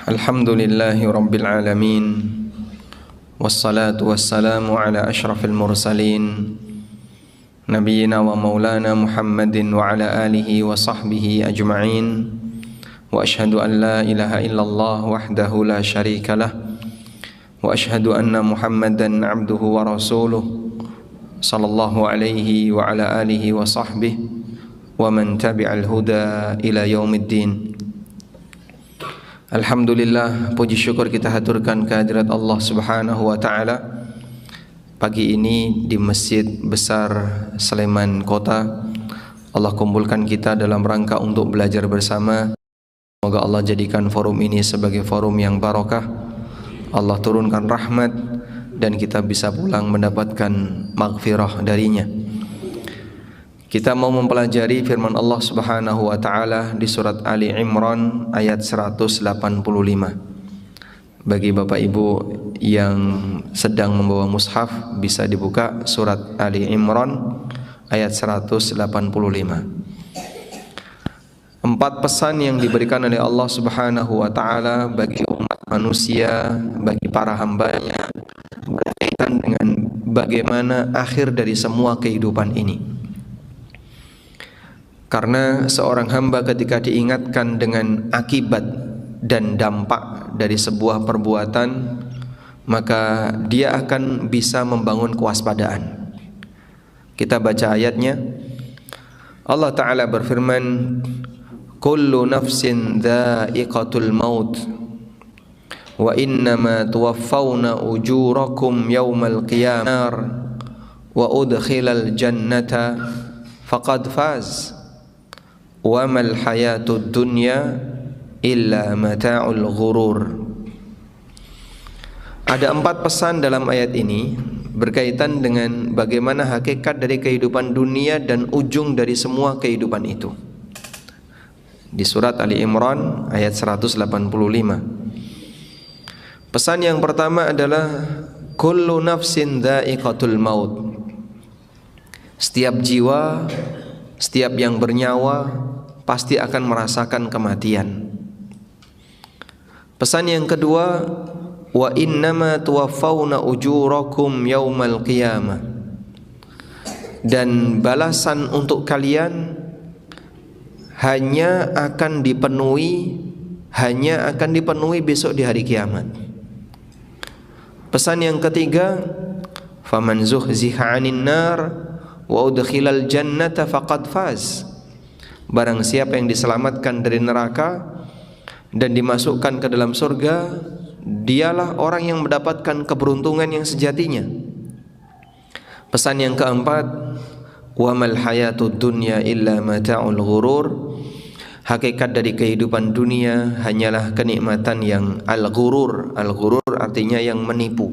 Alhamdulillahi Rabbil Alamin, wassalatu wassalamu ala ashrafil mursalin, Nabiyyina wa maulana Muhammadin wa ala alihi wa sahbihi ajma'in. Wa ashhadu an la ilaha illallah wahdahu la sharika lah, wa ashhadu anna Muhammadan abduhu wa rasuluh, sallallahu alaihi wa ala alihi wa sahbihi wa man tabi'al huda ila yaumiddin. Alhamdulillah, puji syukur kita haturkan kehadirat Allah Subhanahu wa taala pagi ini di Masjid Besar Sleman Kota. Allah kumpulkan kita dalam rangka untuk belajar bersama. Semoga Allah jadikan forum ini sebagai forum yang barokah. Allah turunkan rahmat dan kita bisa pulang mendapatkan maghfirah darinya. Kita mau mempelajari firman Allah Subhanahu wa taala di surat Ali Imran ayat 185. Bagi Bapak Ibu yang sedang membawa mushaf, bisa dibuka surat Ali Imran ayat 185. 4 pesan yang diberikan oleh Allah Subhanahu wa taala bagi umat manusia, bagi para hambanya, berkaitan dengan bagaimana akhir dari semua kehidupan ini. Karena seorang hamba ketika diingatkan dengan akibat dan dampak dari sebuah perbuatan, maka dia akan bisa membangun kewaspadaan. Kita baca ayatnya. Allah Ta'ala berfirman, kullu nafsin dha'iqatul maut wa innama tuwaffawna ujurakum yawmal qiyamah wa udkhilal jannata faqad faz wa mal hayatud dunya illa mata'ul ghurur. Ada 4 pesan dalam ayat ini berkaitan dengan bagaimana hakikat dari kehidupan dunia dan ujung dari semua kehidupan itu. Di surat Ali Imran ayat 185. Pesan yang pertama adalah kullu nafsin dha'iqatul maut. Setiap jiwa, setiap yang bernyawa pasti akan merasakan kematian. Pesan yang kedua, wa innama tuwaffawna ujurakum yaumal qiyamah. Dan balasan untuk kalian hanya akan dipenuhi besok di hari kiamat. Pesan yang ketiga, faman zuhziha 'anil nar wa udkhilal jannata faqad faz. Barang siapa yang diselamatkan dari neraka dan dimasukkan ke dalam surga, dialah orang yang mendapatkan keberuntungan yang sejatinya. Pesan yang keempat, wa mal hayatud dunya illa mata'ul ghurur. Hakikat dari kehidupan dunia hanyalah kenikmatan yang al-ghurur. Al-ghurur artinya yang menipu.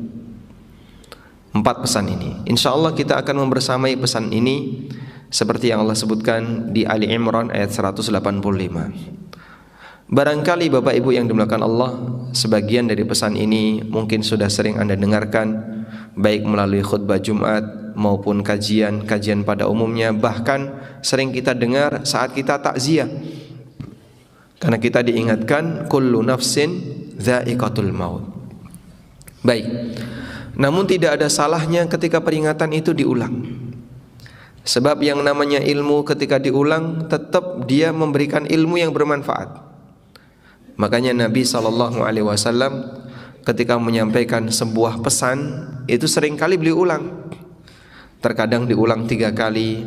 4 pesan ini, insyaallah kita akan membersamai pesan ini seperti yang Allah sebutkan di Ali Imran ayat 185. Barangkali Bapak Ibu yang dimuliakan Allah, sebagian dari pesan ini mungkin sudah sering Anda dengarkan, baik melalui khutbah Jumat maupun kajian pada umumnya, bahkan sering kita dengar saat kita takziah. Karena kita diingatkan kullu nafsin dha'iqatul maut. Baik. Namun tidak ada salahnya ketika peringatan itu diulang. Sebab yang namanya ilmu ketika diulang tetap dia memberikan ilmu yang bermanfaat. Makanya Nabi SAW ketika menyampaikan sebuah pesan itu seringkali beliau ulang. Terkadang diulang 3 kali.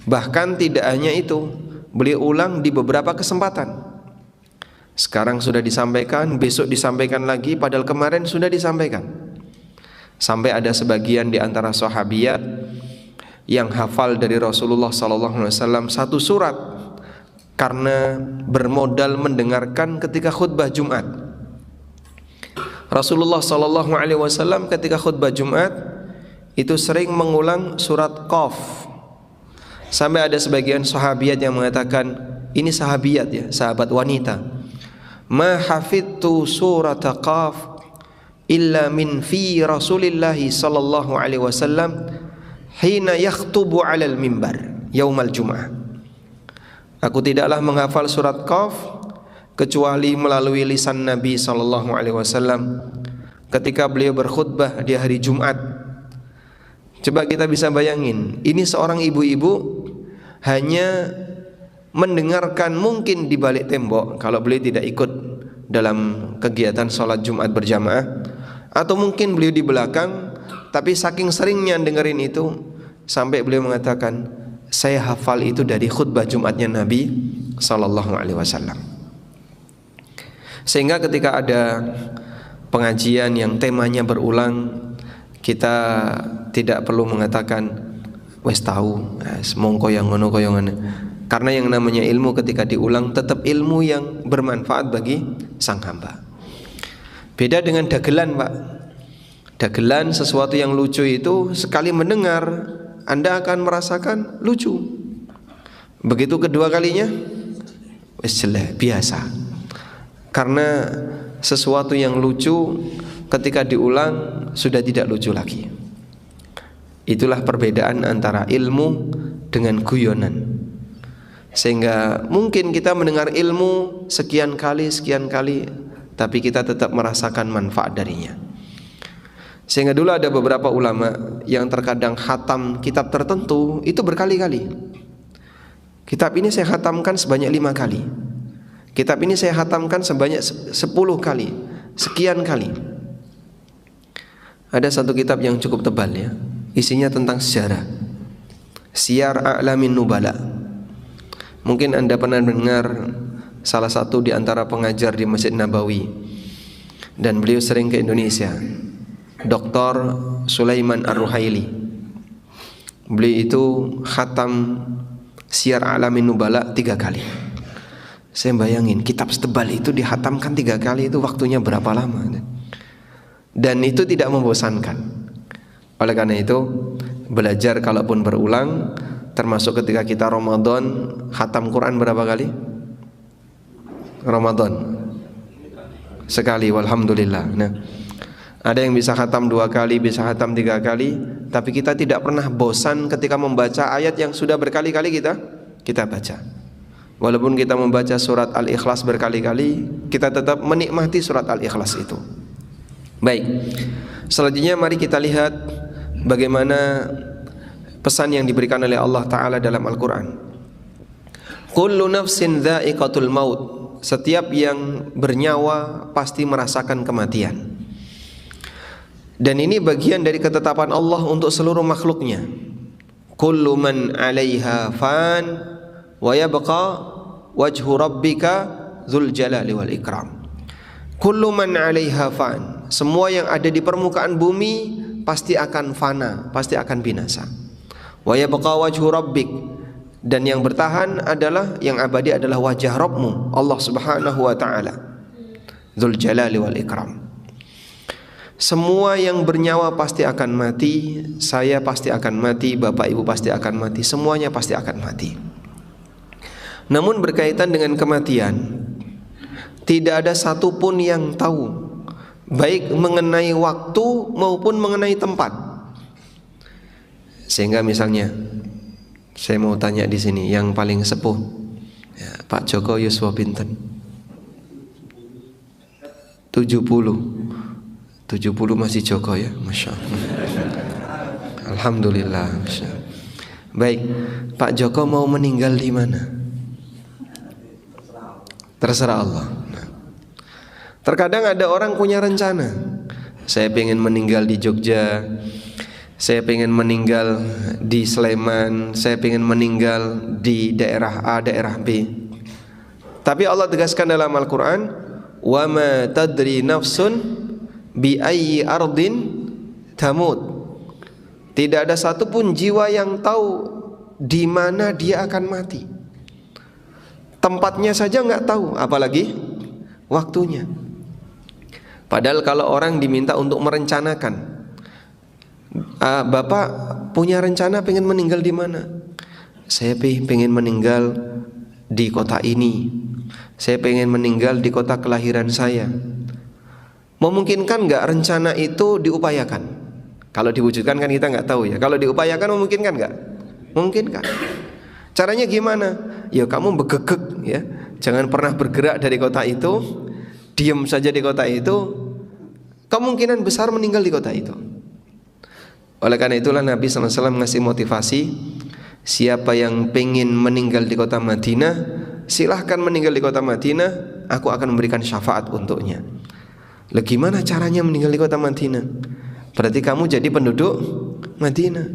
Bahkan tidak hanya itu, beliau ulang di beberapa kesempatan. Sekarang sudah disampaikan, besok disampaikan lagi, padahal kemarin sudah disampaikan. Sampai ada sebagian di antara sahabiyat yang hafal dari Rasulullah SAW 1 surat karena bermodal mendengarkan ketika khutbah Jumat. Rasulullah SAW ketika khutbah Jumat itu sering mengulang surat Qaf. Sampai ada sebagian sahabiat yang mengatakan, ini sahabiat ya, sahabat wanita, ma hafidtu surat Qaf illa min fi Rasulillahi sallallahu alaihi wasallam hina yakhtubu 'alal mimbar yaumal jum'ah. Aku tidaklah menghafal surat Qaf kecuali melalui lisan Nabi sallallahu alaihi wasallam ketika beliau berkhutbah di hari Jumat. Coba kita bisa bayangin, ini seorang ibu-ibu hanya mendengarkan mungkin di balik tembok kalau beliau tidak ikut dalam kegiatan sholat Jumat berjamaah, atau mungkin beliau di belakang, tapi saking seringnya dengerin itu sampai beliau mengatakan, saya hafal itu dari khutbah Jumatnya Nabi sallallahu alaihi wasallam. Sehingga ketika ada pengajian yang temanya berulang, kita tidak perlu mengatakan wes tahu, mongko yang ngono koyo ngono. Karena yang namanya ilmu ketika diulang tetap ilmu yang bermanfaat bagi sang hamba. Beda dengan dagelan, Pak. Dagelan, sesuatu yang lucu itu sekali mendengar Anda akan merasakan lucu. Begitu kedua kalinya wes jelek, biasa. Karena sesuatu yang lucu ketika diulang sudah tidak lucu lagi. Itulah perbedaan antara ilmu dengan guyonan. Sehingga mungkin kita mendengar ilmu sekian kali, tapi kita tetap merasakan manfaat darinya. Sehingga dulu ada beberapa ulama yang terkadang khatam kitab tertentu itu berkali-kali. Kitab ini saya khatamkan sebanyak 5 kali. Kitab ini saya khatamkan sebanyak 10 kali, sekian kali. Ada satu kitab yang cukup tebal ya, isinya tentang sejarah. Siyar A'lamin Nubala. Mungkin Anda pernah mendengar salah satu di antara pengajar di Masjid Nabawi, dan beliau sering ke Indonesia, Dr. Sulaiman Ar-Ruhaili. Beliau itu khatam Siyar A'lamin Nubala 3 kali. Saya bayangin kitab setebal itu dihatamkan 3 kali, itu waktunya berapa lama? Dan itu tidak membosankan. Oleh karena itu belajar kalaupun berulang, termasuk ketika kita Ramadan, khatam Quran berapa kali? Ramadan sekali, walhamdulillah. Nah, ada yang bisa khatam 2 kali, bisa khatam 3 kali, tapi kita tidak pernah bosan ketika membaca ayat yang sudah berkali-kali kita baca. Walaupun kita membaca surat Al-Ikhlas berkali-kali, kita tetap menikmati surat Al-Ikhlas itu. Baik, selanjutnya mari kita lihat bagaimana pesan yang diberikan oleh Allah Ta'ala dalam Al-Quran. Kullu nafsin dha'iqatul maut. Setiap yang bernyawa pasti merasakan kematian. Dan ini bagian dari ketetapan Allah untuk seluruh makhluknya. Kullu man 'alaiha fan wa yabqa wajhu rabbika dzul jalali wal ikram. Kullu man 'alaiha fan. Semua yang ada di permukaan bumi pasti akan fana, pasti akan binasa. Wa yabqa wajhu rabbik. Dan yang bertahan adalah, yang abadi adalah wajah Rabbmu, Allah Subhanahu wa taala. Dzul jalali wal ikram. Semua yang bernyawa pasti akan mati, saya pasti akan mati, Bapak Ibu pasti akan mati, semuanya pasti akan mati. Namun berkaitan dengan kematian, tidak ada satupun yang tahu, baik mengenai waktu maupun mengenai tempat. Sehingga misalnya, saya mau tanya di sini, yang paling sepuh, ya, Pak Joko Yuswo pinten? 70 masih Joko ya, Masya Allah. Alhamdulillah, Masya Allah. Baik, Pak Joko mau meninggal di mana? Terserah Allah. Nah, terkadang ada orang punya rencana, saya pengen meninggal di Jogja, saya pengen meninggal di Sleman, saya pengen meninggal di daerah A, daerah B. Tapi Allah tegaskan dalam Al-Quran, wa ma tadri nafsun bi ayyi ardin tamut. Tidak ada satupun jiwa yang tahu di mana dia akan mati. Tempatnya saja nggak tahu, apalagi waktunya. Padahal kalau orang diminta untuk merencanakan, Bapak punya rencana pengen meninggal di mana? Saya pengen meninggal di kota ini. Saya pengen meninggal di kota kelahiran saya. Memungkinkan nggak rencana itu diupayakan? Kalau diwujudkan kan kita nggak tahu ya. Kalau diupayakan memungkinkan nggak? Memungkinkan. Caranya gimana? Ya kamu begegek ya. Jangan pernah bergerak dari kota itu, diam saja di kota itu, kemungkinan besar meninggal di kota itu. Oleh karena itulah Nabi SAW ngasih motivasi, siapa yang pengen meninggal di kota Madinah, silahkan meninggal di kota Madinah, aku akan memberikan syafaat untuknya. Lah gimana caranya meninggal di kota Madinah? Berarti kamu jadi penduduk Madinah,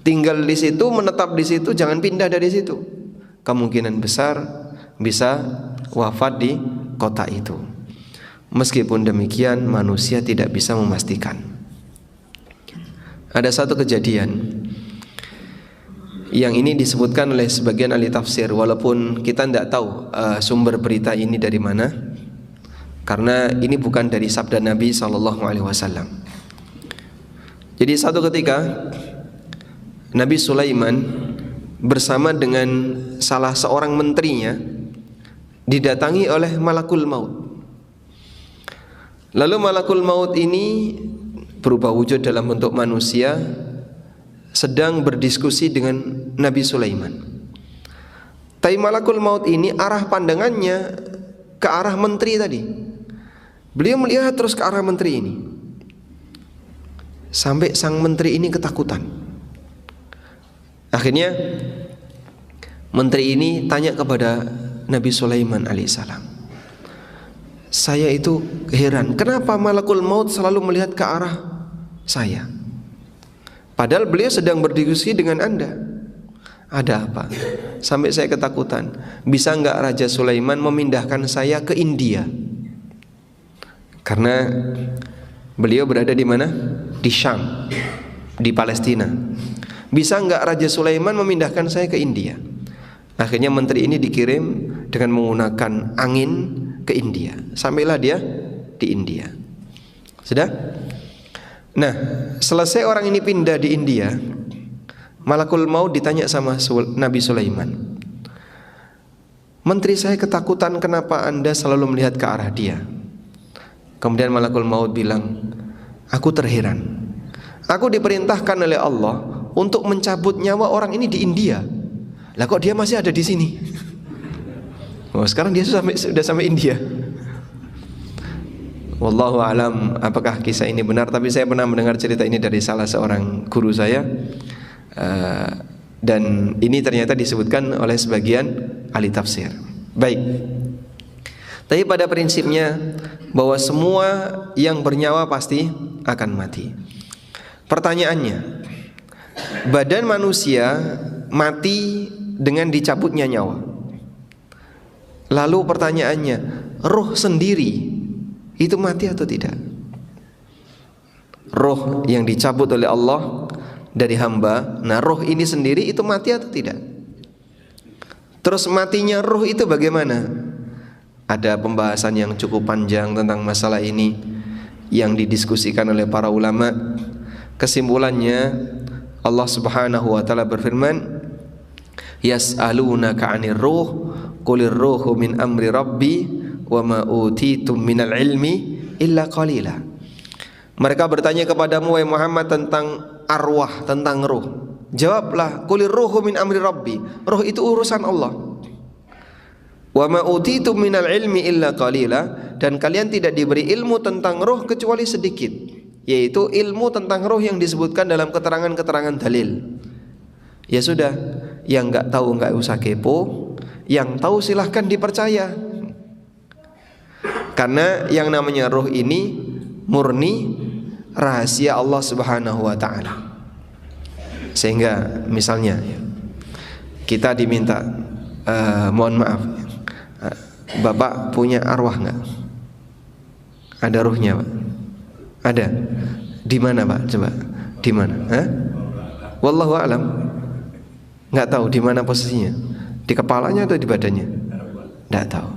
tinggal di situ, menetap di situ, jangan pindah dari situ. Kemungkinan besar bisa wafat di kota itu. Meskipun demikian, manusia tidak bisa memastikan. Ada satu kejadian yang ini disebutkan oleh sebagian ahli tafsir, walaupun kita tidak tahu sumber berita ini dari mana, karena ini bukan dari sabda Nabi SAW. Jadi satu ketika Nabi Sulaiman bersama dengan salah seorang menterinya didatangi oleh malakul maut. Lalu malakul maut ini berubah wujud dalam bentuk manusia, sedang berdiskusi dengan Nabi Sulaiman. Tapi malakul maut ini arah pandangannya ke arah menteri tadi. Beliau melihat terus ke arah menteri ini, sampai sang menteri ini ketakutan. Akhirnya menteri ini tanya kepada Nabi Sulaiman alaihissalam, saya itu heran, kenapa malakul maut selalu melihat ke arah saya, padahal beliau sedang berdiskusi dengan Anda. Ada apa? Sampai saya ketakutan. Bisa enggak Raja Sulaiman memindahkan saya ke India? Karena beliau berada di mana? Di Syam, di Palestina. Bisa enggak Raja Sulaiman memindahkan saya ke India? Akhirnya menteri ini dikirim dengan menggunakan angin ke India. Sampailah dia di India. Sudah? Nah, selesai orang ini pindah di India, malakul maut ditanya sama Nabi Sulaiman, menteri saya ketakutan, kenapa Anda selalu melihat ke arah dia? Kemudian malakul maut bilang, aku terheran, aku diperintahkan oleh Allah untuk mencabut nyawa orang ini di India. Lah kok dia masih ada di sini? Oh, sekarang dia sudah sampai India. Wallahu alam apakah kisah ini benar, tapi saya pernah mendengar cerita ini dari salah seorang guru saya, dan ini ternyata disebutkan oleh sebagian ahli tafsir. Baik, tapi pada prinsipnya bahwa semua yang bernyawa pasti akan mati. Pertanyaannya, badan manusia mati dengan dicabutnya nyawa. Lalu pertanyaannya, roh sendiri itu mati atau tidak? Roh yang dicabut oleh Allah dari hamba, nah roh ini sendiri itu mati atau tidak? Terus matinya roh itu bagaimana? Ada pembahasan yang cukup panjang tentang masalah ini yang didiskusikan oleh para ulama. Kesimpulannya, Allah Subhanahu wa taala berfirman, yas'alunaka 'anir ruh qulir ruhu min amri rabbi wa ma utitum minal ilmi illa qalila. Mereka bertanya kepadamu wahai Muhammad tentang arwah, tentang ruh. Jawablah, qulir ruhu min amri rabbi. Ruh itu urusan Allah. Wa ma utitum minal ilmi illa qalila, dan kalian tidak diberi ilmu tentang ruh kecuali sedikit, yaitu ilmu tentang ruh yang disebutkan dalam keterangan-keterangan dalil. Ya sudah, yang enggak tahu enggak usah kepo, yang tahu silahkan dipercaya. Karena yang namanya ruh ini murni rahasia Allah Subhanahu wa taala. Sehingga misalnya kita diminta, mohon maaf, Bapak punya arwah enggak? Ada ruhnya, Pak? Ada. Di mana, Pak? Coba. Di mana? Hah? Wallahu a'lam. Enggak tahu di mana posisinya. Di kepalanya atau di badannya? Enggak tahu.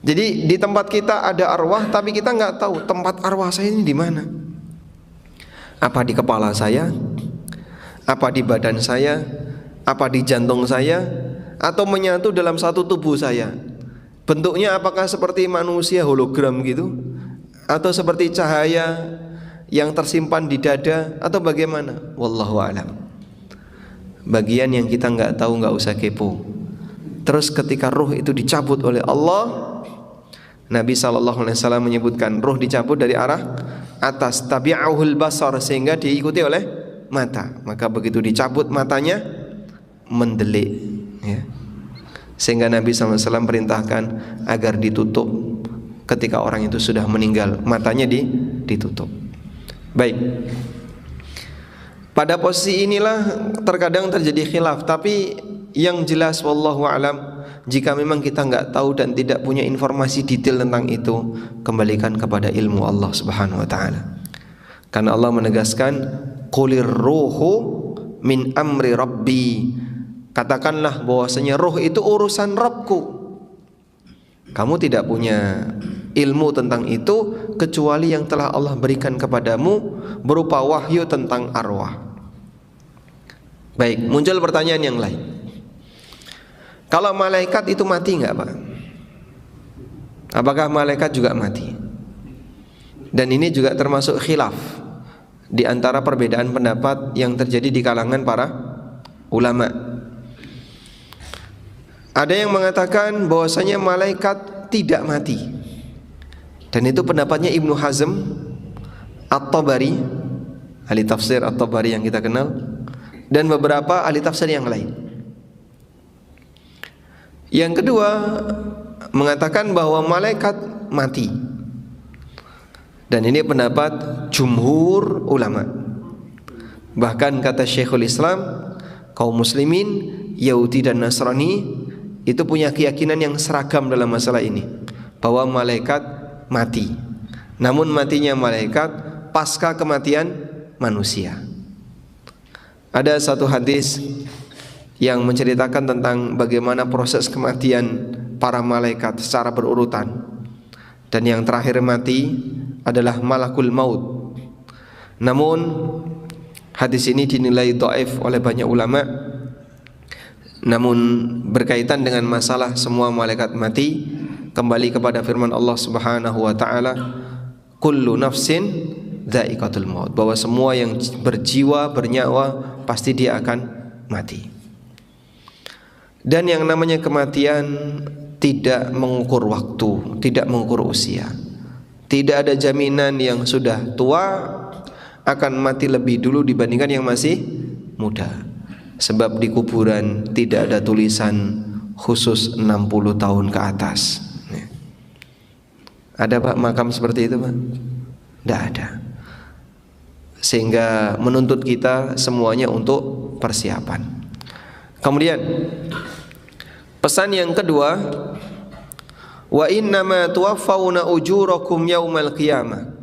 Jadi di tempat kita ada arwah, tapi kita enggak tahu tempat arwah saya ini di mana. Apa di kepala saya? Apa di badan saya? Apa di jantung saya? Atau menyatu dalam satu tubuh saya? Bentuknya apakah seperti manusia hologram gitu? Atau seperti cahaya yang tersimpan di dada? Atau bagaimana? Wallahu a'lam. Bagian yang kita enggak tahu enggak usah kepo. Terus ketika ruh itu dicabut oleh Allah, Nabi SAW menyebutkan ruh dicabut dari arah atas, tabi'ahul basar, sehingga diikuti oleh mata. Maka begitu dicabut matanya, mendelik, ya. Sehingga Nabi SAW perintahkan agar ditutup ketika orang itu sudah meninggal, matanya ditutup. Baik. Pada posisi inilah terkadang terjadi khilaf, tapi yang jelas wallahu alam, jika memang kita enggak tahu dan tidak punya informasi detail tentang itu, kembalikan kepada ilmu Allah Subhanahu wa taala. Karena Allah menegaskan, qulir ruhu min amri rabbi. Katakanlah bahwasanya roh itu urusan Rabbku. Kamu tidak punya ilmu tentang itu kecuali yang telah Allah berikan kepadamu berupa wahyu tentang arwah. Baik, muncul pertanyaan yang lain. Kalau malaikat itu mati enggak, Pak? Apakah malaikat juga mati? Dan ini juga termasuk khilaf di antara perbedaan pendapat yang terjadi di kalangan para ulama. Ada yang mengatakan bahwasanya malaikat tidak mati. Dan itu pendapatnya Ibnu Hazm At-Tabari, ahli tafsir At-Tabari yang kita kenal, dan beberapa ahli tafsir yang lain. Yang kedua mengatakan bahwa malaikat mati. Dan ini pendapat jumhur ulama. Bahkan kata Syekhul Islam, kaum muslimin Yahudi dan Nasrani itu punya keyakinan yang seragam dalam masalah ini, bahwa malaikat mati. Namun matinya malaikat pasca kematian manusia. Ada satu hadis yang menceritakan tentang bagaimana proses kematian para malaikat secara berurutan. Dan yang terakhir mati adalah malakul maut. Namun hadis ini dinilai dhaif oleh banyak ulama. Namun berkaitan dengan masalah semua malaikat mati, kembali kepada firman Allah Subhanahu wa taala, kullu nafsin dha'iqatul maut, bahwa semua yang berjiwa, bernyawa pasti dia akan mati. Dan yang namanya kematian tidak mengukur waktu, tidak mengukur usia. Tidak ada jaminan yang sudah tua akan mati lebih dulu dibandingkan yang masih muda. Sebab di kuburan tidak ada tulisan khusus 60 tahun ke atas. Ada Pak makam seperti itu, Pak? Tidak ada. Sehingga menuntut kita semuanya untuk persiapan. Kemudian pesan yang kedua, wa innama tuwaffawna ujurakum yaumal qiyamah.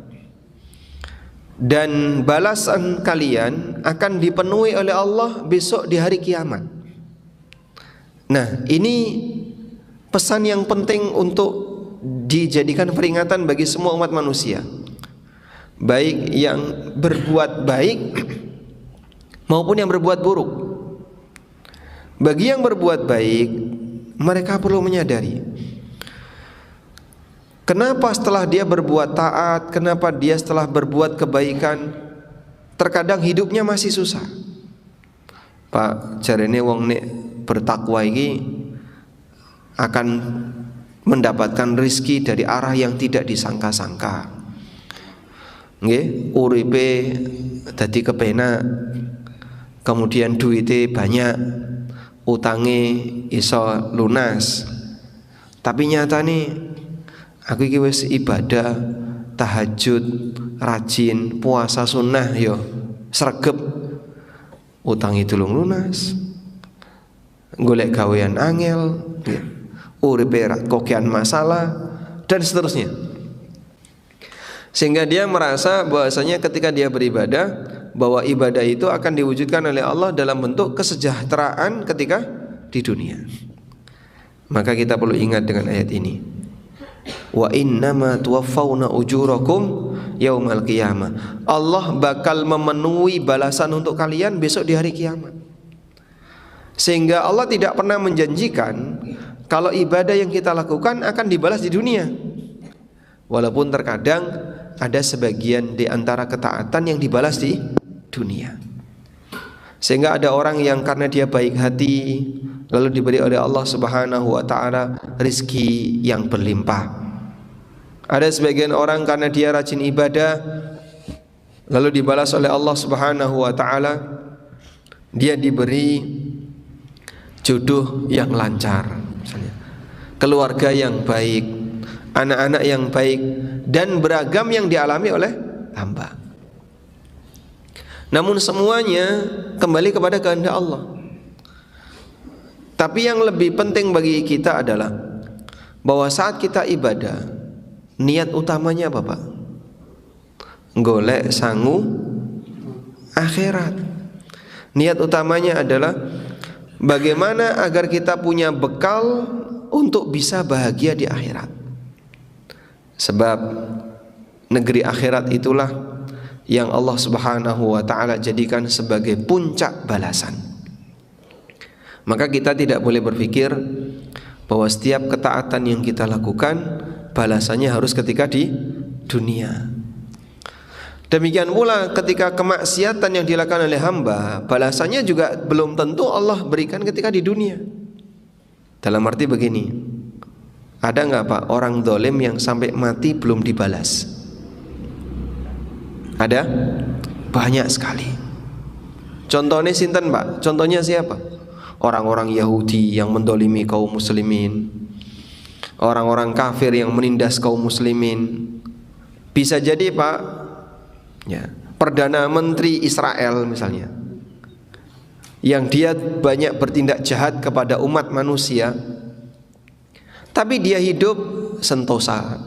Dan balasan kalian akan dipenuhi oleh Allah besok di hari kiamat. Nah, ini pesan yang penting untuk dijadikan peringatan bagi semua umat manusia, baik yang berbuat baik maupun yang berbuat buruk. Bagi yang berbuat baik, mereka perlu menyadari kenapa setelah dia berbuat taat, kenapa dia setelah berbuat kebaikan terkadang hidupnya masih susah. Pak, jarene wong nek bertakwa iki akan mendapatkan rizki dari arah yang tidak disangka-sangka. Nggih, uripe dadi kepenak, kemudian duite banyak, utange iso lunas. Tapi nyatane aku iki wis ibadah, tahajud, rajin, puasa sunnah yo sregep, utang itu lunas, golek gawean angel, uripe kokian masalah dan seterusnya. Sehingga dia merasa bahwasanya ketika dia beribadah, bahwa ibadah itu akan diwujudkan oleh Allah dalam bentuk kesejahteraan ketika di dunia. Maka kita perlu ingat dengan ayat ini, wa innama tuwaffawna ujurakum yaumal qiyamah. Allah bakal memenuhi balasan untuk kalian besok di hari kiamat. Sehingga Allah tidak pernah menjanjikan kalau ibadah yang kita lakukan akan dibalas di dunia. Walaupun terkadang ada sebagian di antara ketaatan yang dibalas di dunia. Sehingga ada orang yang karena dia baik hati lalu diberi oleh Allah Subhanahu wa taala rizki yang berlimpah. Ada sebagian orang karena dia rajin ibadah lalu dibalas oleh Allah Subhanahu wa taala, dia diberi jodoh yang lancar, misalnya keluarga yang baik, anak-anak yang baik, dan beragam yang dialami oleh hamba. Namun semuanya kembali kepada kehendak Allah. Tapi yang lebih penting bagi kita adalah bahwa saat kita ibadah, niat utamanya apa, Pak? Golek sangu akhirat. Niat utamanya adalah bagaimana agar kita punya bekal untuk bisa bahagia di akhirat. Sebab negeri akhirat itulah yang Allah Subhanahu wa taala jadikan sebagai puncak balasan. Maka kita tidak boleh berpikir bahwa setiap ketaatan yang kita lakukan balasannya harus ketika di dunia. Demikian pula ketika kemaksiatan yang dilakukan oleh hamba, balasannya juga belum tentu Allah berikan ketika di dunia. Dalam arti begini, ada nggak Pak orang dolim yang sampai mati belum dibalas? Ada? Banyak sekali. Contohnya sinten Pak? Contohnya siapa? Orang-orang Yahudi yang mendolimi kaum muslimin, orang-orang kafir yang menindas kaum muslimin. Bisa jadi Pak, ya, Perdana Menteri Israel misalnya, yang dia banyak bertindak jahat kepada umat manusia, tapi dia hidup sentosa,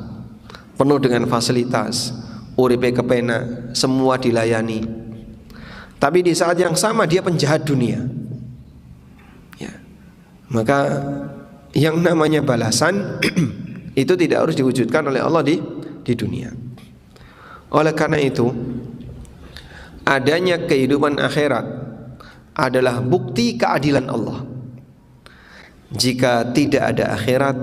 penuh dengan fasilitas, uripe kepena, semua dilayani. Tapi di saat yang sama dia penjahat dunia, ya. Maka yang namanya balasan itu tidak harus diwujudkan oleh Allah di dunia. Oleh karena itu, adanya kehidupan akhirat adalah bukti keadilan Allah. Jika tidak ada akhirat,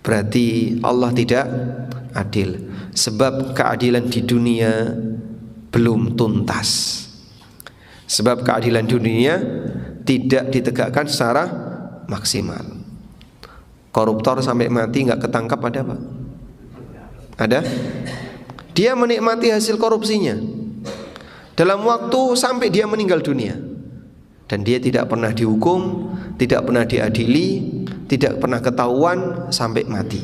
berarti Allah tidak adil. Sebab keadilan di dunia belum tuntas. Sebab keadilan di dunia tidak ditegakkan secara maksimal. Koruptor sampai mati nggak ketangkap ada Pak? Ada? Dia menikmati hasil korupsinya dalam waktu sampai dia meninggal dunia, dan dia tidak pernah dihukum, tidak pernah diadili, tidak pernah ketahuan sampai mati.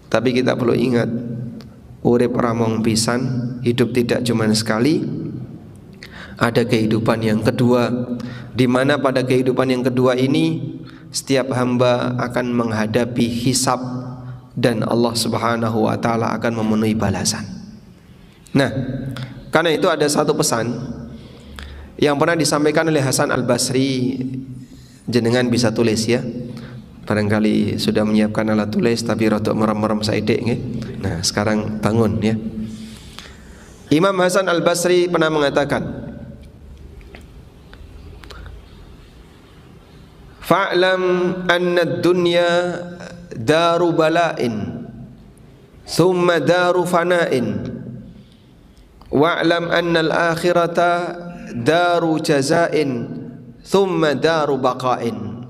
Tapi kita perlu ingat, urip ramong pisan, hidup tidak cuma sekali. Ada kehidupan yang kedua, di mana pada kehidupan yang kedua ini setiap hamba akan menghadapi hisab dan Allah Subhanahu wa taala akan memenuhi balasan. Nah, karena itu ada satu pesan yang pernah disampaikan oleh Hasan Al-Basri. Jenengan bisa tulis ya. Barangkali sudah menyiapkan alat tulis tapi rotok merem-merem saidek nggih. Nah, sekarang bangun ya. Imam Hasan Al-Basri pernah mengatakan, "Fa'lam anna ad-dunya daru bala'in, thumma daru fana'in, wa'lam anna al-akhirata daru jaza'in, thumma daru baqa'in."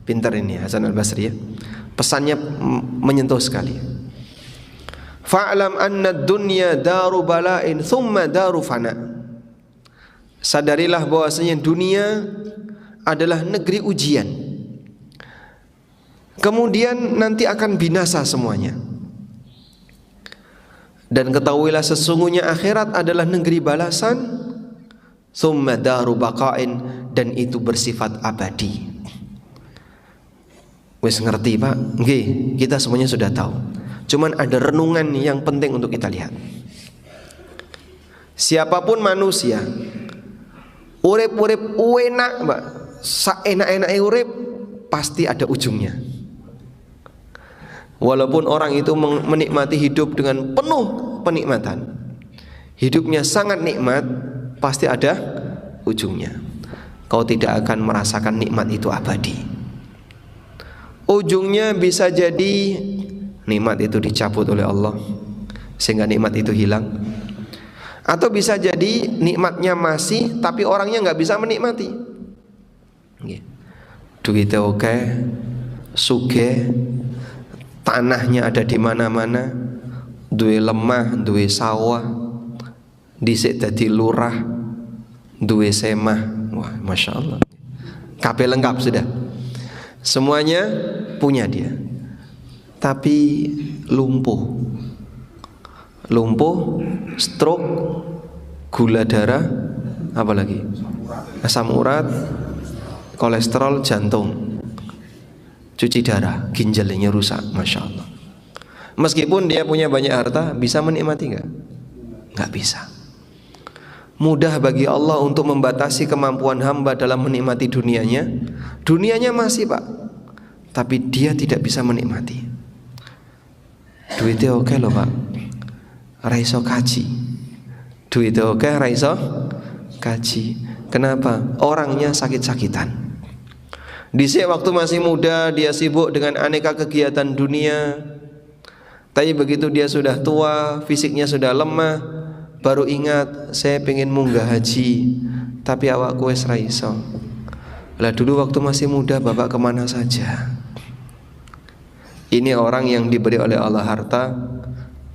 Pintar ini Hasan Al-Basri ya. Pesannya menyentuh sekali. Fa'lam anna ad-dunya daru bala'in, thumma daru fana'. Sadarilah bahwasanya dunia adalah negeri ujian, kemudian nanti akan binasa semuanya. Dan ketahuilah sesungguhnya akhirat adalah negeri balasan, thumma daru baqa'in, dan itu bersifat abadi. Wes ngerti Pak? Nggih, kita semuanya sudah tahu. Cuman ada renungan yang penting untuk kita lihat. Siapapun manusia, urip-urip enak Pak, saenak-enake urip pasti ada ujungnya. Walaupun orang itu menikmati hidup dengan penuh penikmatan, hidupnya sangat nikmat, pasti ada ujungnya. Kau tidak akan merasakan nikmat itu abadi. Ujungnya bisa jadi nikmat itu dicabut oleh Allah sehingga nikmat itu hilang, Atau bisa jadi nikmatnya masih, tapi orangnya nggak bisa menikmati. Duitnya oke, sugih, tanahnya ada di mana-mana, duwe lemah, duwe sawah, dhisik dadi lurah, duwe semah. Wah, masya Allah. Kabeh lengkap sudah. Semuanya punya dia. Tapi lumpuh, stroke, gula darah, apalagi asam urat, kolesterol, jantung, cuci darah, ginjalnya rusak, masya Allah. Meskipun dia punya banyak harta, bisa menikmati nggak? Nggak bisa. Mudah bagi Allah untuk membatasi kemampuan hamba dalam menikmati dunianya. Dunianya masih Pak, tapi dia tidak bisa menikmati. Duitnya oke loh Pak, raiso kaji. Duitnya oke, raiso kaji. Kenapa? Orangnya sakit-sakitan. Dhisik waktu masih muda dia sibuk dengan aneka kegiatan dunia. Tapi begitu dia sudah tua, fisiknya sudah lemah, baru ingat saya pengen munggah haji, tapi awakku wis ra iso. Lah dulu waktu masih muda Bapak kemana saja? Ini orang yang diberi oleh Allah harta,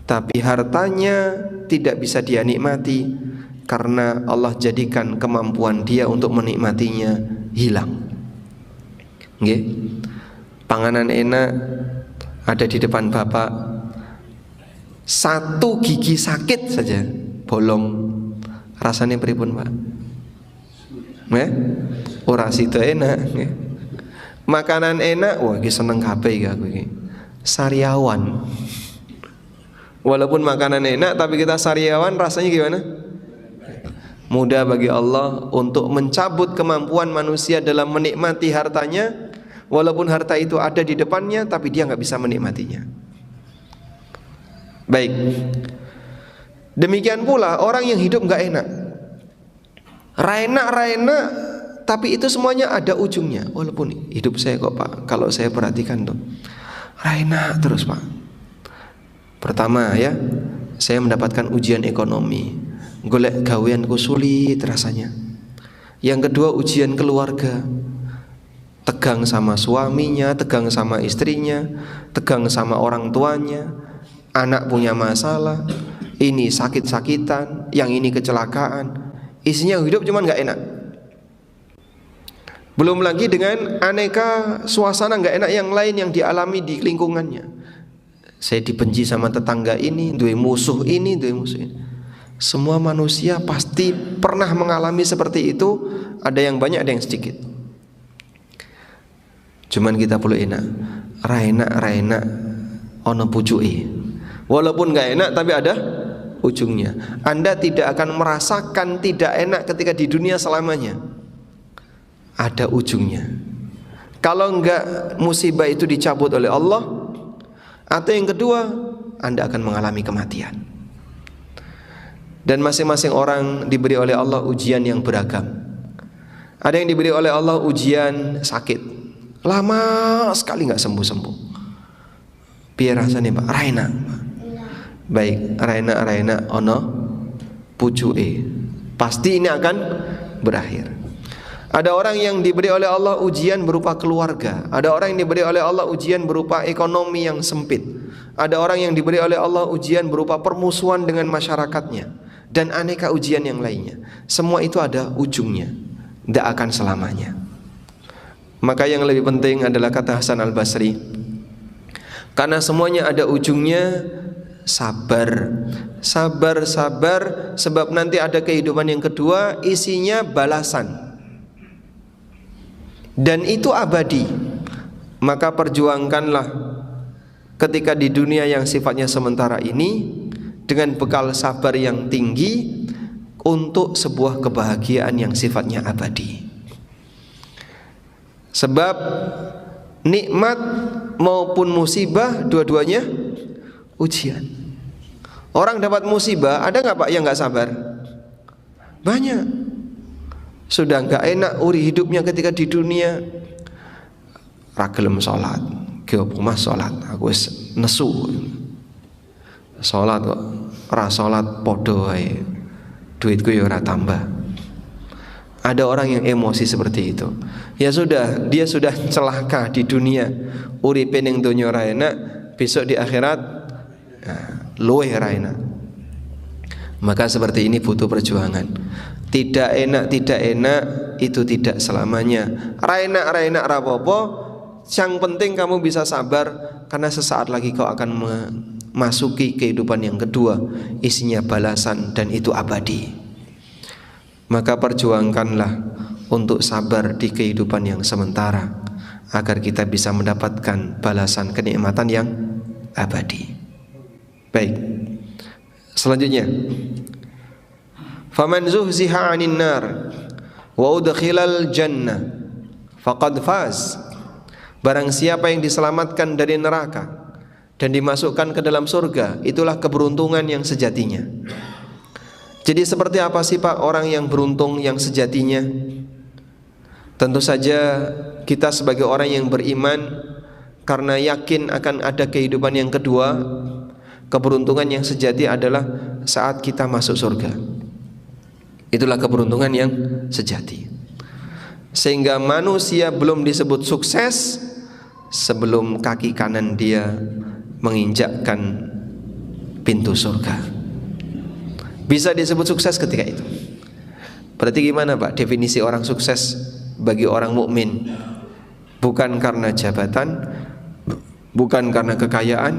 tapi hartanya tidak bisa dia nikmati karena Allah jadikan kemampuan dia untuk menikmatinya hilang. Nggih. Panganan enak ada di depan Bapak, satu gigi sakit saja bolong, rasanya pripun Pak? Ora sida enak. Makanan enak, wah iki seneng kabeh iki aku iki. Sariawan. Walaupun makanan enak tapi kita sariawan, rasanya gimana? Mudah bagi Allah untuk mencabut kemampuan manusia dalam menikmati hartanya. Walaupun harta itu ada di depannya, tapi dia nggak bisa menikmatinya. Baik. Demikian pula orang yang hidup nggak enak. Enak, tapi itu semuanya ada ujungnya. Walaupun hidup saya kok Pak, kalau saya perhatikan tuh enak terus Pak. Pertama ya, saya mendapatkan ujian ekonomi, golek gaweanku sulit rasanya. Yang kedua ujian keluarga, tegang sama suaminya, tegang sama istrinya, tegang sama orang tuanya, anak punya masalah, ini sakit-sakitan, yang ini kecelakaan, isinya hidup cuman nggak enak. Belum lagi dengan aneka suasana nggak enak yang lain yang dialami di lingkungannya. Saya dibenci sama tetangga ini, duwe musuh ini, duwe musuh ini. Semua manusia pasti pernah mengalami seperti itu. Ada yang banyak, ada yang sedikit. Cuman kita perlu enak, enak, ono pucuke. Walaupun nggak enak, tapi ada ujungnya. Anda tidak akan merasakan tidak enak ketika di dunia selamanya. Ada ujungnya. Kalau enggak musibah itu dicabut oleh Allah, atau yang kedua, Anda akan mengalami kematian. Dan masing-masing orang diberi oleh Allah ujian yang beragam. Ada yang diberi oleh Allah ujian sakit, lama sekali nggak sembuh-sembuh. Biar rasanya Pak, raina. Baik, raina ono pucuke. Pasti ini akan berakhir. Ada orang yang diberi oleh Allah ujian berupa keluarga. Ada orang yang diberi oleh Allah ujian berupa ekonomi yang sempit. Ada orang yang diberi oleh Allah ujian berupa permusuhan dengan masyarakatnya. Dan aneka ujian yang lainnya. Semua itu ada ujungnya, tidak akan selamanya. Maka yang lebih penting adalah kata Hasan Al-Basri, karena semuanya ada ujungnya, sabar. Sabar, sebab nanti ada kehidupan yang kedua, isinya balasan. Dan itu abadi. Maka perjuangkanlah ketika di dunia yang sifatnya sementara ini dengan bekal sabar yang tinggi untuk sebuah kebahagiaan yang sifatnya abadi. Sebab nikmat maupun musibah dua-duanya ujian. Orang dapat musibah, ada nggak Pak yang nggak sabar? Banyak. Sudah nggak enak uri hidupnya ketika di dunia, ragelem sholat, geopumas sholat, aku nesu sholat kok, ra sholat podo ae, duitku ya ora tambah. Ada orang yang emosi seperti itu. Ya sudah, dia sudah celaka di dunia, uripe ning donya ora enak, besok di akhirat luwih ora enak. Maka seperti ini butuh perjuangan. Tidak enak itu tidak selamanya. Ra enak ra apa-apa. Yang penting kamu bisa sabar, karena sesaat lagi kau akan memasuki kehidupan yang kedua, isinya balasan dan itu abadi. Maka perjuangkanlah untuk sabar di kehidupan yang sementara, agar kita bisa mendapatkan balasan kenikmatan yang abadi. Baik, selanjutnya, faman zuhziha 'anil nar wa udkhilal jannah faqad faz. Barang siapa yang diselamatkan dari neraka dan dimasukkan ke dalam surga, itulah keberuntungan yang sejatinya. Jadi seperti apa sih Pak orang yang beruntung yang sejatinya? Tentu saja kita sebagai orang yang beriman, karena yakin akan ada kehidupan yang kedua, keberuntungan yang sejati adalah saat kita masuk surga. Itulah keberuntungan yang sejati. Sehingga manusia belum disebut sukses sebelum kaki kanan dia menginjakkan pintu surga. Bisa disebut sukses ketika itu. Berarti gimana Pak definisi orang sukses bagi orang mukmin? Bukan karena jabatan, bukan karena kekayaan,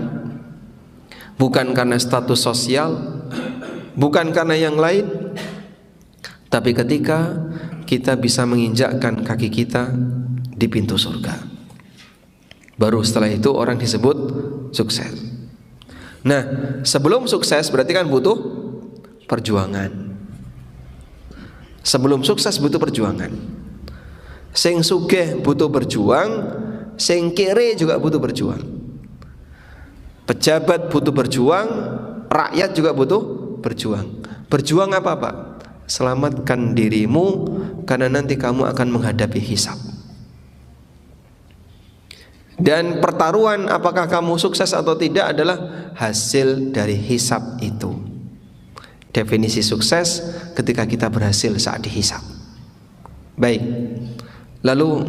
bukan karena status sosial, bukan karena yang lain, tapi ketika kita bisa menginjakkan kaki kita di pintu surga, baru setelah itu orang disebut sukses. Nah, sebelum sukses berarti kan butuh perjuangan. Sebelum sukses butuh perjuangan. Sing sugih butuh berjuang, sing kere juga butuh berjuang. Pejabat butuh berjuang, rakyat juga butuh berjuang. Berjuang apa Pak? Selamatkan dirimu, karena nanti kamu akan menghadapi hisab. Dan pertaruhan apakah kamu sukses atau tidak adalah hasil dari hisab itu. Definisi sukses ketika kita berhasil saat dihisab. Baik, lalu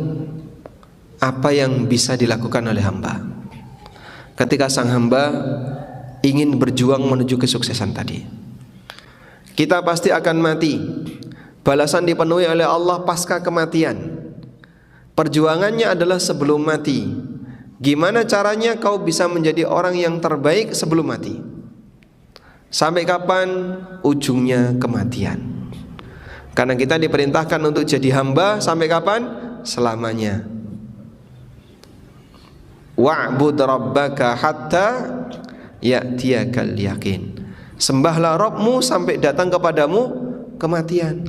apa yang bisa dilakukan oleh hamba ketika sang hamba ingin berjuang menuju kesuksesan tadi? Kita pasti akan mati. Balasan dipenuhi oleh Allah pasca kematian. Perjuangannya adalah sebelum mati. Gimana caranya kau bisa menjadi orang yang terbaik sebelum mati? Sampai kapan? Ujungnya kematian. Karena kita diperintahkan untuk jadi hamba sampai kapan? Selamanya. Wa'bud rabbaka hatta ya'tiyakal yakin. Sembahlah Rabbmu sampai datang kepadamu kematian.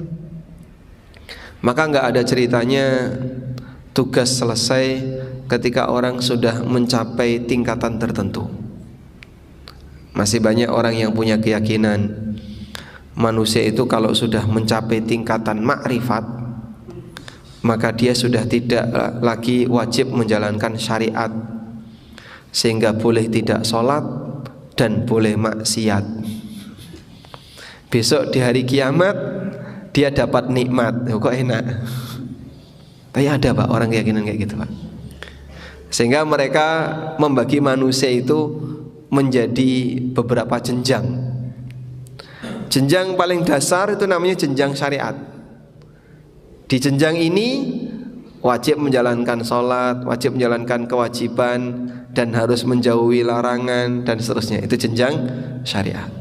Maka enggak ada ceritanya tugas selesai ketika orang sudah mencapai tingkatan tertentu. Masih banyak orang yang punya keyakinan manusia itu kalau sudah mencapai tingkatan makrifat, maka dia sudah tidak lagi wajib menjalankan syariat, sehingga boleh tidak sholat dan boleh maksiat. Besok di hari kiamat dia dapat nikmat. Kok enak? Tapi ada Pak orang keyakinan kayak gitu Pak. Sehingga mereka membagi manusia itu menjadi beberapa jenjang. Jenjang paling dasar itu namanya jenjang syariat. Di jenjang ini wajib menjalankan sholat, wajib menjalankan kewajiban, dan harus menjauhi larangan dan seterusnya. Itu jenjang syariat.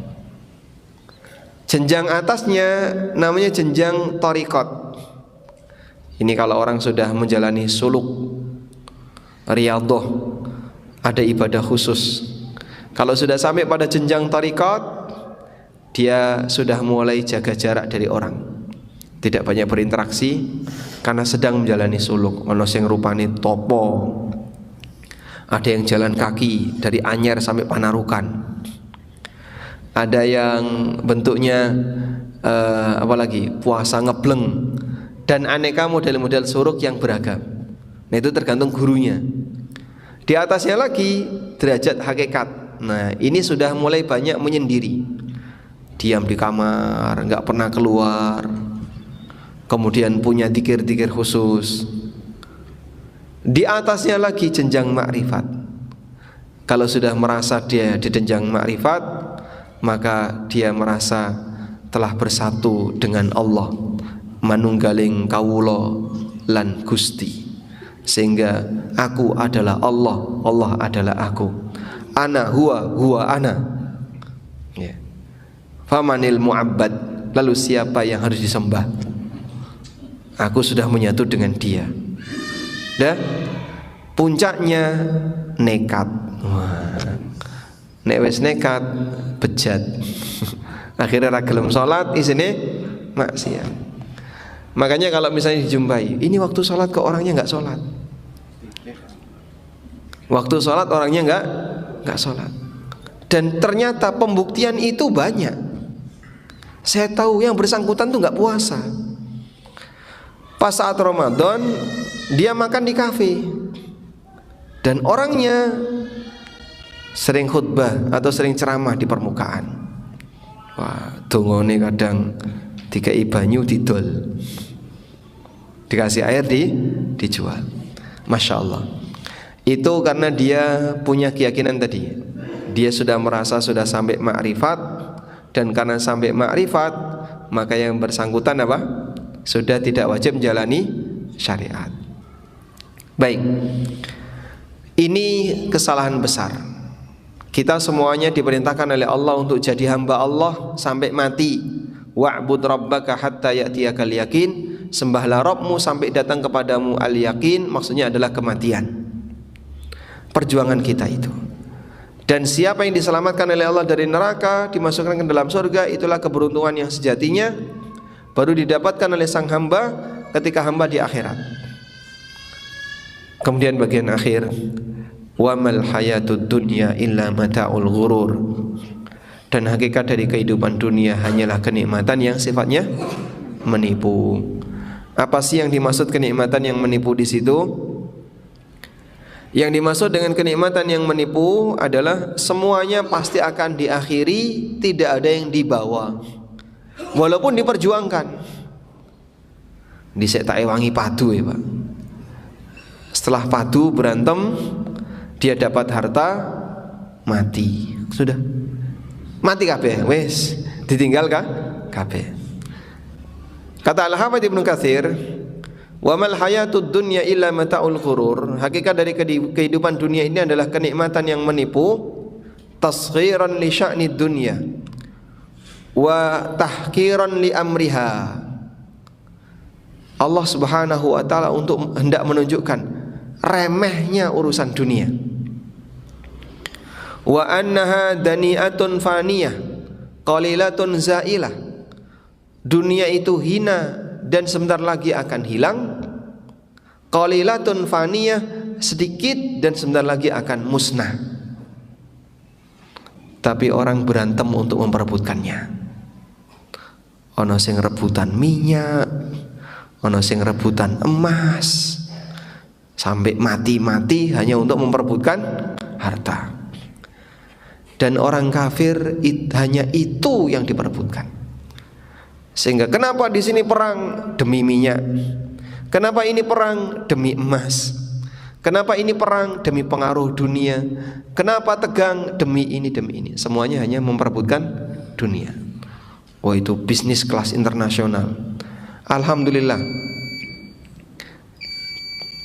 Jenjang atasnya namanya jenjang thariqat. Ini kalau orang sudah menjalani suluk, riyadhah, ada ibadah khusus. Kalau sudah sampai pada jenjang thariqat, dia sudah mulai jaga jarak dari orang, tidak banyak berinteraksi karena sedang menjalani suluk. Ono sing rupane topo, ada yang jalan kaki dari Anyer sampai Panarukan, ada yang bentuknya apalagi puasa ngebleng, dan aneka model-model suluk yang beragam. Nah itu tergantung gurunya. Di atasnya lagi derajat hakikat. Nah ini sudah mulai banyak menyendiri. diam di kamar, nggak pernah keluar, kemudian punya dzikir-dzikir khusus. Di atasnya lagi jenjang makrifat. Kalau sudah merasa dia di jenjang makrifat, maka dia merasa telah bersatu dengan Allah, manunggaling kawula lan Gusti, sehingga aku adalah Allah, Allah adalah aku, ana huwa huwa ana. Ya. Famanil mu'abbad, lalu siapa yang harus disembah? Aku sudah menyatu dengan dia. Dan puncaknya nekat. Wah. Nek wis nekat bejat. Akhirnya ra gelem salat, isine maksiat. Makanya kalau misalnya dijumpai, ini waktu salat kok orangnya enggak salat. Waktu salat orangnya enggak salat. Dan ternyata pembuktian itu banyak. Saya tahu yang bersangkutan tuh enggak puasa. Pas saat Ramadan dia makan di kafe. Dan orangnya sering khutbah atau sering ceramah di permukaan. Wah, dongone kadang dikai banyu didol, dikasih air dijual. Masya Allah. Itu karena dia punya keyakinan tadi. Dia sudah merasa sudah sampai makrifat, dan karena sampai makrifat, maka yang bersangkutan apa? Sudah tidak wajib menjalani syariat. Baik. Ini kesalahan besar. Kita semuanya diperintahkan oleh Allah untuk jadi hamba Allah sampai mati. Wa'bud rabbaka hatta ya'tiyakal yakin. Sembahlah Rabbmu sampai datang kepadamu al-yakin, maksudnya adalah kematian. Perjuangan kita itu. Dan siapa yang diselamatkan oleh Allah dari neraka, dimasukkan ke dalam surga, itulah keberuntungan yang sejatinya, baru didapatkan oleh sang hamba ketika hamba di akhirat. Kemudian bagian akhir, wamal hayatud dunya illa mata'ul ghurur. Dan hakikat dari kehidupan dunia hanyalah kenikmatan yang sifatnya menipu. Apa sih yang dimaksud kenikmatan yang menipu di situ? Yang dimaksud dengan kenikmatan yang menipu adalah semuanya pasti akan diakhiri, tidak ada yang dibawa. Walaupun diperjuangkan. Dhisik tak ewangi padu ya, Pak. Setelah padu berantem, dia dapat harta, mati. Sudah. Mati kabeh, wis ditinggal kabeh. Kata Al-Hafidz Ibnu Katsir, wa mal hayatud dunya illa mata'ul ghurur. Hakikat dari kehidupan dunia ini adalah kenikmatan yang menipu, tasghiran li sya'nid dunya wa tahkiran li amriha. Allah Subhanahu wa taala untuk hendak menunjukkan remehnya urusan dunia. Wa annaha dani'atun faniyah qalilatun zailah. Dunia itu hina dan sebentar lagi akan hilang. Qalilatun faniyah, sedikit dan sebentar lagi akan musnah. Tapi orang berantem untuk memperebutkannya. Ono sing rebutan minyak, ono sing rebutan emas, sampai mati-mati hanya untuk memperebutkan harta. Dan orang kafir hanya itu yang diperebutkan. Sehingga kenapa di sini perang demi minyak? Kenapa ini perang demi emas? Kenapa ini perang demi pengaruh dunia? Kenapa tegang demi ini demi ini? Semuanya hanya memperebutkan dunia. Oh, itu bisnis kelas internasional. Alhamdulillah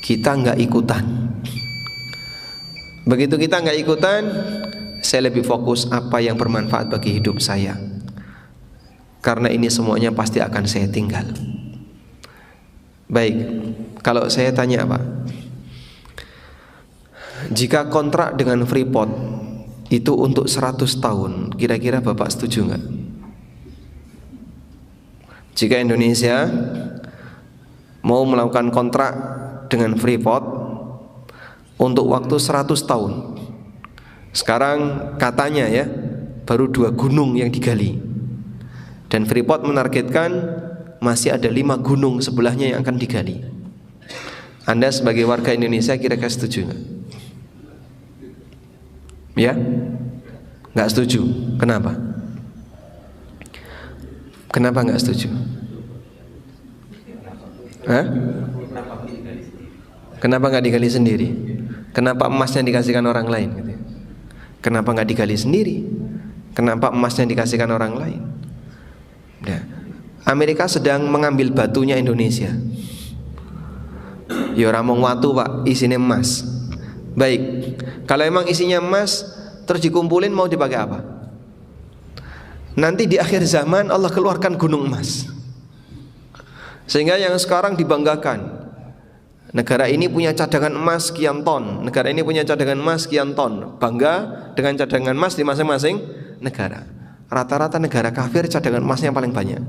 kita nggak ikutan. Begitu kita nggak ikutan, saya lebih fokus apa yang bermanfaat bagi hidup saya. Karena ini semuanya pasti akan saya tinggal. Baik, kalau saya tanya Pak, jika kontrak dengan Freeport itu untuk 100 tahun, kira-kira Bapak setuju nggak? Jika Indonesia mau melakukan kontrak dengan Freeport untuk waktu 100 tahun. Sekarang katanya ya, baru 2 gunung yang digali. Dan Freeport menargetkan masih ada 5 gunung sebelahnya yang akan digali. Anda sebagai warga Indonesia kira-kira setuju nggak? Ya? Nggak setuju. Kenapa? Kenapa nggak setuju? Hah? Kenapa nggak digali sendiri? Kenapa emasnya dikasihkan orang lain? Gitu. Kenapa nggak digali sendiri? Kenapa emasnya dikasihkan orang lain? Nah, Amerika sedang mengambil batunya Indonesia. Ya ora mung watu Pak, isinya emas. Baik, kalau emang isinya emas terus dikumpulin mau dipakai apa? Nanti di akhir zaman Allah keluarkan gunung emas. Sehingga yang sekarang dibanggakan, negara ini punya cadangan emas sekian ton, negara ini punya cadangan emas sekian ton. Bangga dengan cadangan emas di masing-masing negara. Rata-rata negara kafir cadangan emasnya paling banyak.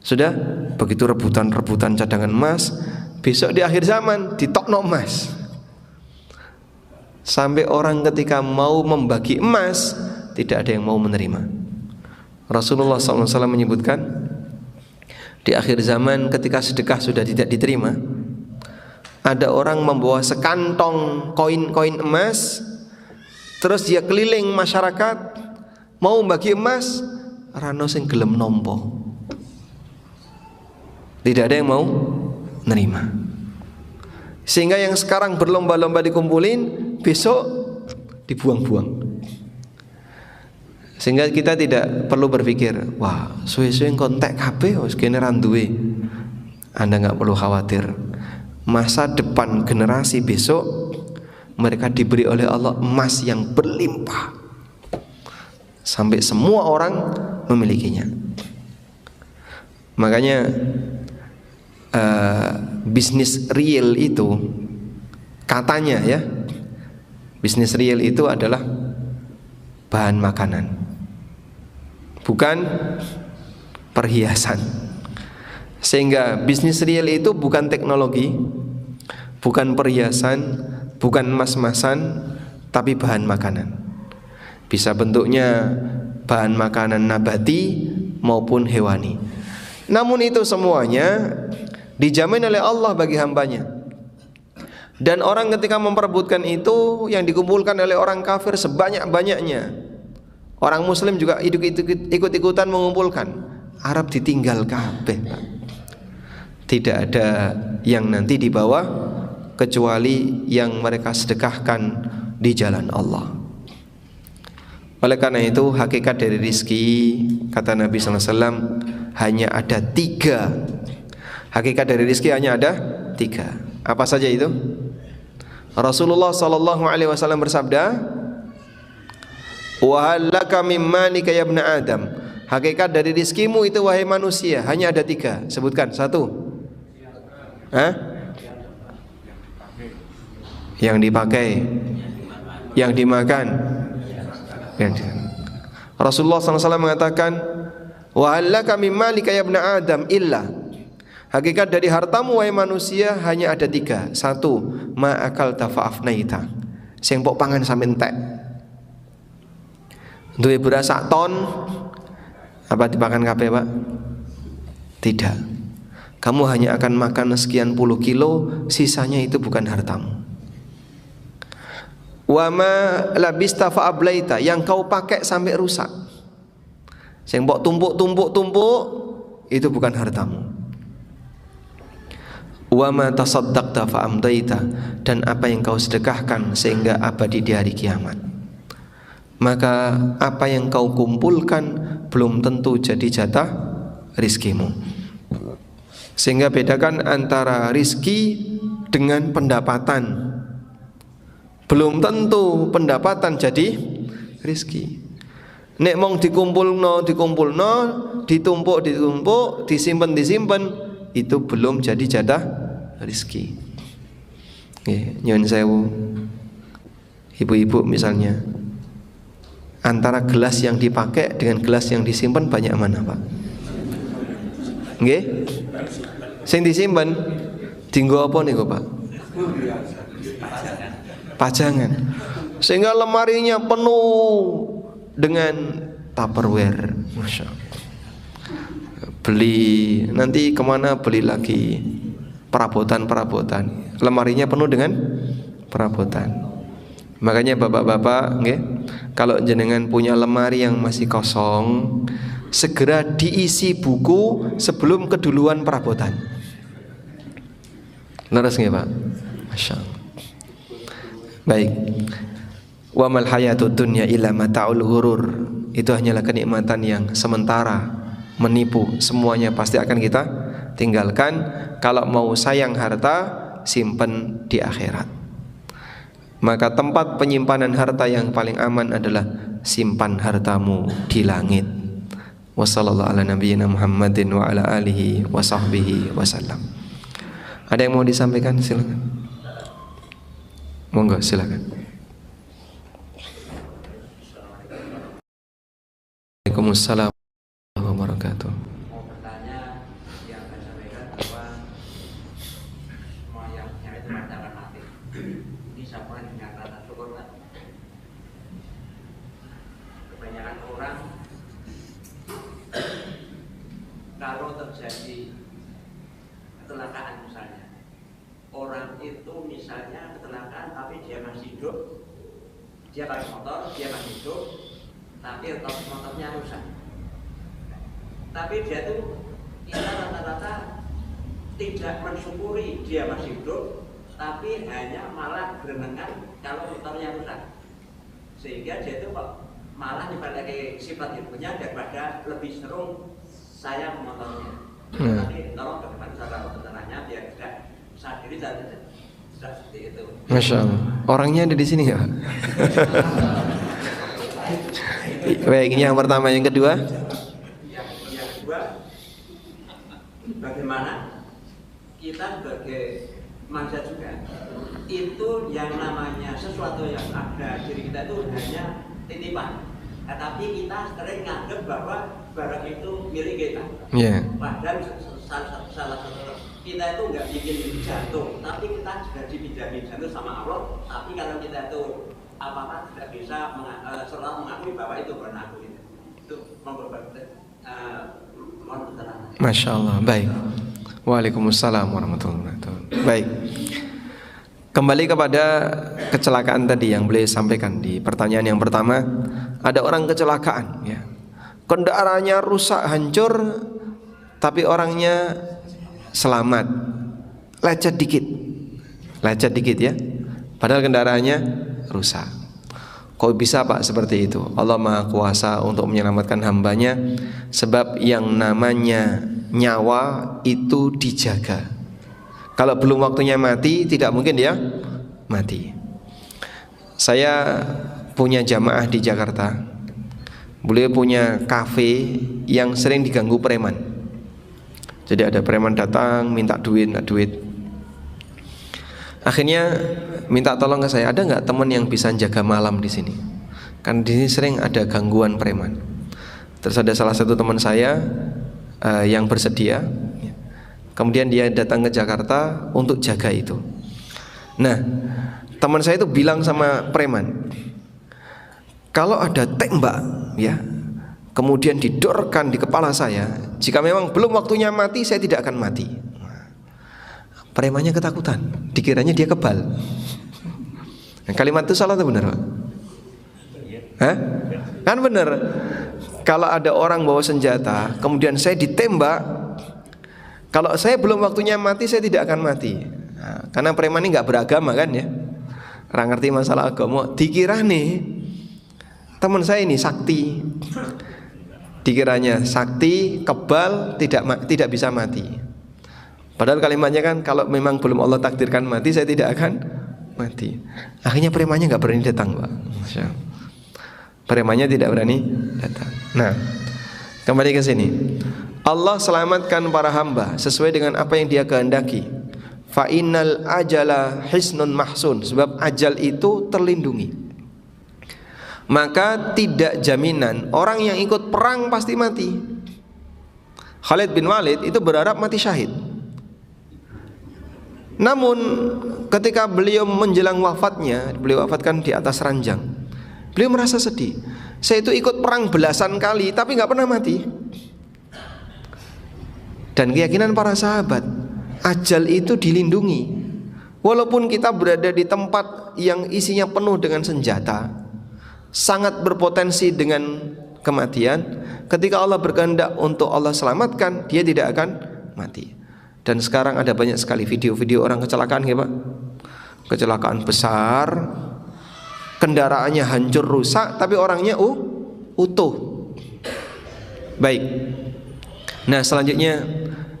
Sudah begitu rebutan cadangan emas, besok di akhir zaman ditokno emas. Sampai orang ketika mau membagi emas tidak ada yang mau menerima. Rasulullah SAW menyebutkan, di akhir zaman ketika sedekah sudah tidak diterima, ada orang membawa sekantong koin-koin emas, terus dia keliling masyarakat mau bagi emas, rano sing gelem nompo. Tidak ada yang mau nerima. Sehingga yang sekarang berlomba-lomba dikumpulin, besok dibuang-buang. Sehingga kita tidak perlu berpikir, wah, suwe-suwe kontak kabeh wis kene ra duwe. Anda enggak perlu khawatir. Masa depan generasi besok mereka diberi oleh Allah emas yang berlimpah. Sampai semua orang memilikinya. Makanya bisnis real itu katanya ya, bisnis real itu adalah bahan makanan, bukan perhiasan. Sehingga bisnis real itu bukan teknologi, bukan perhiasan, bukan emas-emasan, tapi bahan makanan. Bisa bentuknya bahan makanan nabati maupun hewani. Namun itu semuanya dijamin oleh Allah bagi hambanya. Dan orang ketika memperebutkan itu, yang dikumpulkan oleh orang kafir sebanyak-banyaknya, orang muslim juga ikut-ikutan mengumpulkan. Arab ditinggal kabeh, Pak. Tidak ada yang nanti di bawah kecuali yang mereka sedekahkan di jalan Allah. Oleh karena itu hakikat dari rizki, kata Nabi SAW, hanya ada 3. Hakikat dari rizki hanya ada 3. Apa saja itu? Rasulullah SAW bersabda, wa halaka mimmanika ya ibna Adam. Hakikat dari rizkimu itu wahai manusia hanya ada 3. Sebutkan 1. Yang dipakai, yang dimakan. Rasulullah SAW mengatakan, wa halaka mimmalika ya ibna Adam illa. Hakikat dari hartamu wahai manusia hanya ada 3. 1, ma akalta fa afnaita. Sing mbok pangan sampe entek. Duwe beras sak ton, apa dimakan kabeh, Pak? Tidak. Kamu hanya akan makan sekian puluh kilo, sisanya itu bukan hartamu. Wa ma labista fa ablaita, yang kau pakai sampai rusak. Sing mbok tumpuk itu bukan hartamu. Wa ma tasaddaqta fa amdaita, dan apa yang kau sedekahkan sehingga abadi di hari kiamat. Maka apa yang kau kumpulkan belum tentu jadi jatah rizkimu. Sehingga bedakan antara rizki dengan pendapatan. Belum tentu pendapatan jadi rizki. Nek mong dikumpulno, ditumpuk, disimpen, itu belum jadi jatah rizki. Nyuwun sewu, ibu-ibu misalnya, antara gelas yang dipakai dengan gelas yang disimpan banyak mana, Pak? Nggih? Sing disimpan dienggo apa niku, Pak? Pajangan. Sehingga lemarinya penuh dengan Tupperware. Masya Allah. Beli, nanti kemana beli lagi perabotan. Lemarinya penuh dengan perabotan. Makanya bapak-bapak, nggih, kalau jenengan punya lemari yang masih kosong, segera diisi buku sebelum keduluan perabotan. Leres nggih, Pak? Masya Allah. Baik. Wa mal hayatud dunya illa mata'ul ghurur. Itu hanyalah kenikmatan yang sementara, menipu. Semuanya pasti akan kita tinggalkan. Kalau mau sayang harta, simpan di akhirat. Maka tempat penyimpanan harta yang paling aman adalah simpan hartamu di langit. Wassallallahu ala nabiyyina Muhammadin wa ala alihi wa sahbihi wasallam. Ada yang mau disampaikan? Silakan. Monggo, silakan. Waalaikumsalam warahmatullahi wabarakatuh. Mau bertanya yang saya sampaikan bahwa semua yang itu pasti akan mati. Ini sama dengan rasa syukur, Pak. Kebanyakan orang kalau terjadi kecelakaan misalnya, orang itu misalnya kecelakaan tapi dia masih hidup, dia pakai motor, dia masih hidup, tapi motornya rusak. Tapi dia tuh kita rata-rata tidak mensyukuri dia masih hidup, tapi hanya malah berenengan kalau motornya rusak. Sehingga dia itu kok malah dibalik sifat hidupnya daripada lebih seru sayang motornya. Tapi tolong ke depan saudara petenangnya biar tidak sadari dan tidak seperti itu. Masya Allah. Orangnya ada di sini ya? Baik, ini yang pertama. Yang kedua? Yang kedua, bagaimana kita sebagai manusia juga itu yang namanya sesuatu yang ada diri kita itu hanya titipan. Tetapi kita sering nganggap bahwa barang itu milik kita. Padahal salah satu kita itu nggak bikin jantung, tapi kita juga dipinjami jantung sama Allah. Tapi kalau kita itu apa-apa tidak bisa selalu mengakui bahwa itu bukan aku gitu. Itu Masya Allah. Baik. Waalaikumsalam warahmatullahi wabarakatuh. Baik. Kembali kepada kecelakaan tadi yang beliau sampaikan di pertanyaan yang pertama. Ada orang kecelakaan, ya. Kendaraannya rusak, hancur, tapi orangnya selamat. Lecet dikit ya. Padahal kendaraannya rusak. Kok bisa, Pak, seperti itu? Allah Maha Kuasa untuk menyelamatkan hambanya. Sebab yang namanya nyawa itu dijaga. Kalau belum waktunya mati, tidak mungkin dia mati. Saya punya jamaah di Jakarta. Beliau punya kafe yang sering diganggu preman. Jadi ada preman datang minta duit. Akhirnya minta tolong ke saya, ada nggak teman yang bisa jaga malam di sini? Kan di sini sering ada gangguan preman. Terus ada salah satu teman saya yang bersedia. Kemudian dia datang ke Jakarta untuk jaga itu. Nah, teman saya itu bilang sama preman, kalau ada tembak, ya, kemudian didorkan di kepala saya, jika memang belum waktunya mati, saya tidak akan mati. Premannya ketakutan, dikiranya dia kebal. Nah, kalimat itu salah atau benar, Pak? Hah? Kan benar. Kalau ada orang bawa senjata, kemudian saya ditembak, kalau saya belum waktunya mati, saya tidak akan mati. Nah, karena preman ini nggak beragama kan ya, orang ngerti masalah agama. Dikira nih teman saya ini sakti, dikiranya sakti, kebal, tidak bisa mati. Padahal kalimatnya kan, kalau memang belum Allah takdirkan mati, saya tidak akan mati. Akhirnya premannya nggak berani datang, Pak. Premannya tidak berani datang. Nah, kembali ke sini. Allah selamatkan para hamba sesuai dengan apa yang Dia kehendaki. Fa innal ajala hisnun mahsun, sebab ajal itu terlindungi. Maka tidak jaminan orang yang ikut perang pasti mati. Khalid bin Walid itu berharap mati syahid. Namun ketika beliau menjelang wafatnya, beliau wafatkan di atas ranjang, beliau merasa sedih. Saya itu ikut perang belasan kali tapi nggak pernah mati. Dan keyakinan para sahabat, ajal itu dilindungi. Walaupun kita berada di tempat yang isinya penuh dengan senjata, sangat berpotensi dengan kematian. Ketika Allah berkehendak untuk Allah selamatkan, dia tidak akan mati. Dan sekarang ada banyak sekali video-video orang kecelakaan ya Pak. Kecelakaan besar, kendaraannya hancur rusak, tapi orangnya utuh. Baik. Nah selanjutnya,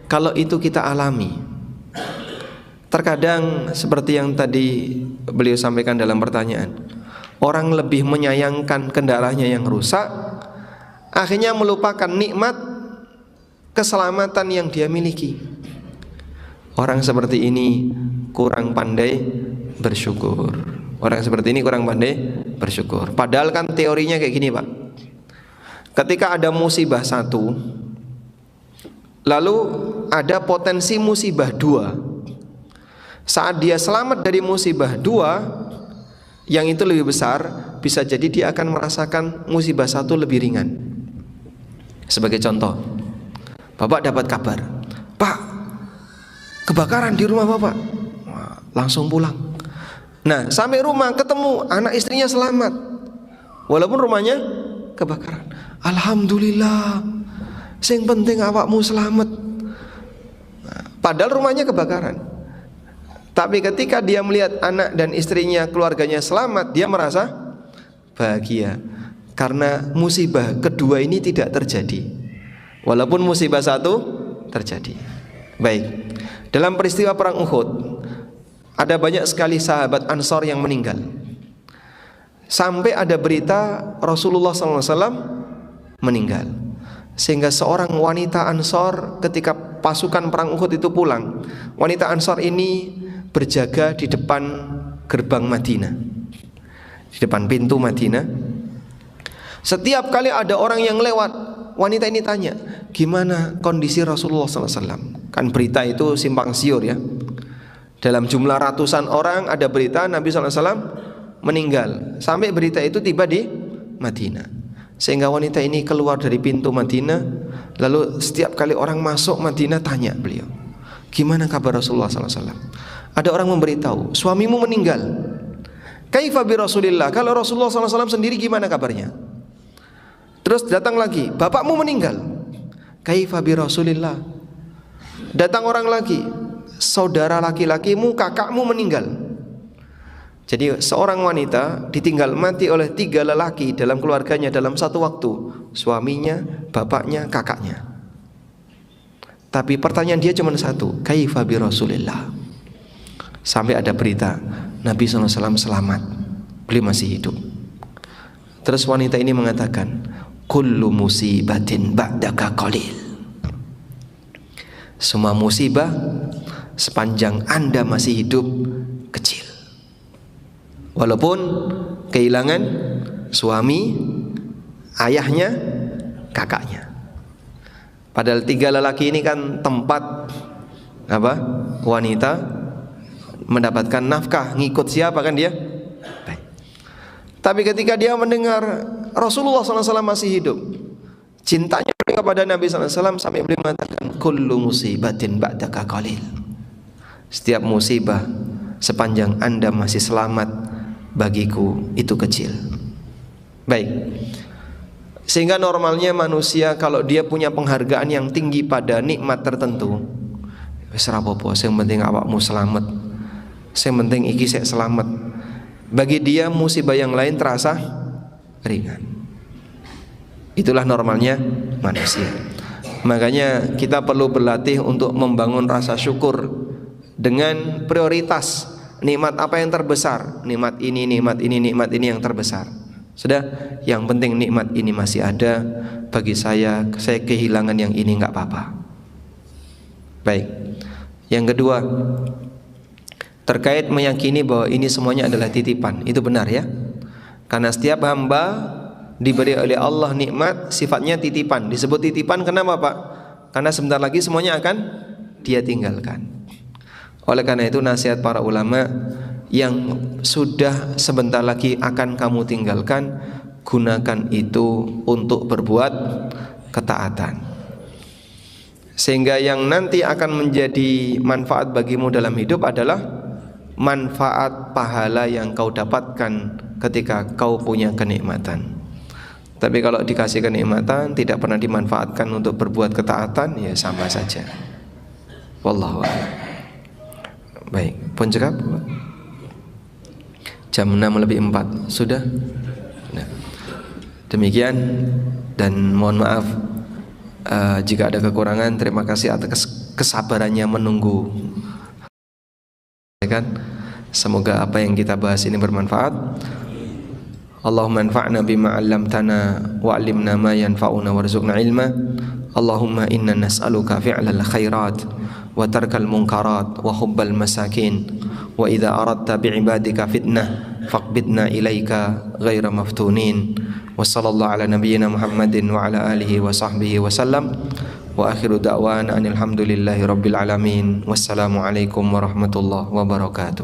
kalau itu kita alami, terkadang seperti yang tadi beliau sampaikan dalam pertanyaan, orang lebih menyayangkan kendaraannya yang rusak, akhirnya melupakan nikmat keselamatan yang dia miliki. Orang seperti ini kurang pandai bersyukur. Orang seperti ini kurang pandai bersyukur. Padahal kan teorinya kayak gini Pak. Ketika ada musibah satu, lalu ada potensi musibah dua. Saat dia selamat dari musibah dua, yang itu lebih besar, bisa jadi dia akan merasakan musibah satu lebih ringan. Sebagai contoh, Bapak dapat kabar, Pak, kebakaran di rumah Bapak. Wah, langsung pulang. Nah sampai rumah ketemu anak istrinya selamat, walaupun rumahnya kebakaran. Alhamdulillah, yang penting awakmu selamat. Nah, padahal rumahnya kebakaran. Tapi ketika dia melihat anak dan istrinya, keluarganya selamat, dia merasa bahagia. Karena musibah kedua ini tidak terjadi, walaupun musibah satu terjadi. Baik, dalam peristiwa perang Uhud, ada banyak sekali sahabat Ansor yang meninggal. Sampai ada berita Rasulullah SAW meninggal, sehingga seorang wanita Ansor ketika pasukan perang Uhud itu pulang, wanita Ansor ini berjaga di depan gerbang Madinah, di depan pintu Madinah. Setiap kali ada orang yang lewat, wanita ini tanya, gimana kondisi Rasulullah SAW? Kan berita itu simpang siur ya. Dalam jumlah ratusan orang ada berita Nabi SAW meninggal, sampai berita itu tiba di Madinah. Sehingga wanita ini keluar dari pintu Madinah, lalu setiap kali orang masuk Madinah tanya beliau, gimana kabar Rasulullah SAW? Ada orang memberitahu, suamimu meninggal. Kaifa bi Rasulillah? Kalau Rasulullah SAW sendiri gimana kabarnya? Terus datang lagi, bapakmu meninggal. Kaifa bi Rasulillah? Datang orang lagi, saudara laki-lakimu, kakakmu meninggal. Jadi seorang wanita ditinggal mati oleh 3 lelaki dalam keluarganya dalam satu waktu, suaminya, bapaknya, kakaknya. Tapi pertanyaan dia cuma satu, kaifa bi Rasulillah? Sampai ada berita Nabi SAW selamat, beliau masih hidup. Terus wanita ini mengatakan, kullu musibatin ba'daka qalil. Semua musibah sepanjang Anda masih hidup kecil. Walaupun kehilangan suami, ayahnya, kakaknya. Padahal 3 lelaki ini kan tempat wanita mendapatkan nafkah, ngikut siapa kan dia? Baik. Tapi ketika dia mendengar Rasulullah SAW masih hidup, cintanya kepada Nabi SAW sampai beliau mengatakan, kullu musibatin ba'daka qalil. Setiap musibah sepanjang Anda masih selamat, bagiku itu kecil. Baik. Sehingga normalnya manusia kalau dia punya penghargaan yang tinggi pada nikmat tertentu, wis ora apa-apa, sing penting awakmu selamat, sing penting iki sik selamat. Bagi dia musibah yang lain terasa ringan. Itulah normalnya manusia. Makanya kita perlu berlatih untuk membangun rasa syukur dengan prioritas. Nikmat apa yang terbesar? Nikmat ini, nikmat ini, nikmat ini yang terbesar. Sudah, yang penting nikmat ini masih ada bagi saya kehilangan yang ini nggak apa-apa. Baik. Yang kedua, terkait meyakini bahwa ini semuanya adalah titipan. Itu benar ya. Karena setiap hamba diberi oleh Allah nikmat sifatnya titipan. Disebut titipan kenapa Pak? Karena sebentar lagi semuanya akan dia tinggalkan. Oleh karena itu nasihat para ulama, yang sudah sebentar lagi akan kamu tinggalkan, gunakan itu untuk berbuat ketaatan, sehingga yang nanti akan menjadi manfaat bagimu dalam hidup adalah manfaat pahala yang kau dapatkan ketika kau punya kenikmatan. Tapi kalau dikasih kenikmatan tidak pernah dimanfaatkan untuk berbuat ketaatan, ya sama saja. Wallahu a'lam. Baik, pun cekap. Jam 6:04 sudah. Nah, demikian, dan mohon maaf jika ada kekurangan. Terima kasih atas kesabarannya menunggu. Semoga apa yang kita bahas ini bermanfaat. Allahumma anfa'na bima 'allamtana wa 'allimna ma yanfa'una warzuqna ilma. Allahumma inna nas'aluka fi'lal khairat wa tarkal munkarat wa hubbal masakin wa idza aradta bi'ibadika fitnah faqbidna ilaika ghaira maftunin. Wa sallallahu ala nabiyyina Muhammadin wa ala alihi wa sahbihi wa sallam. Wa akhiru da'wana anil hamdulillahi rabbil alamin. Wassalamu alaikum warahmatullahi wabarakatuh.